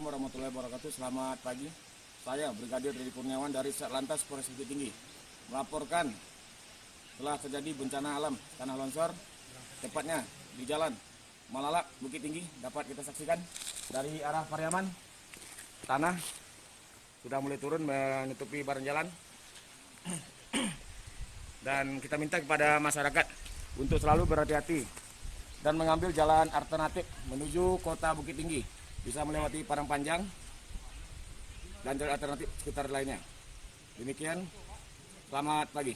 Assalamualaikum warahmatullahi wabarakatuh. Selamat pagi. Saya Brigadir Deddy Kurniawan dari Satlantas Polres Bukit Tinggi melaporkan telah terjadi bencana alam tanah longsor, tepatnya di Jalan Malalak Bukit Tinggi. Dapat kita saksikan dari arah Pariaman, tanah sudah mulai turun menutupi badan jalan. Dan kita minta kepada masyarakat untuk selalu berhati-hati dan mengambil jalan alternatif menuju kota Bukit Tinggi, bisa melewati Padang Panjang dan jalan alternatif sekitar lainnya. Demikian, selamat pagi.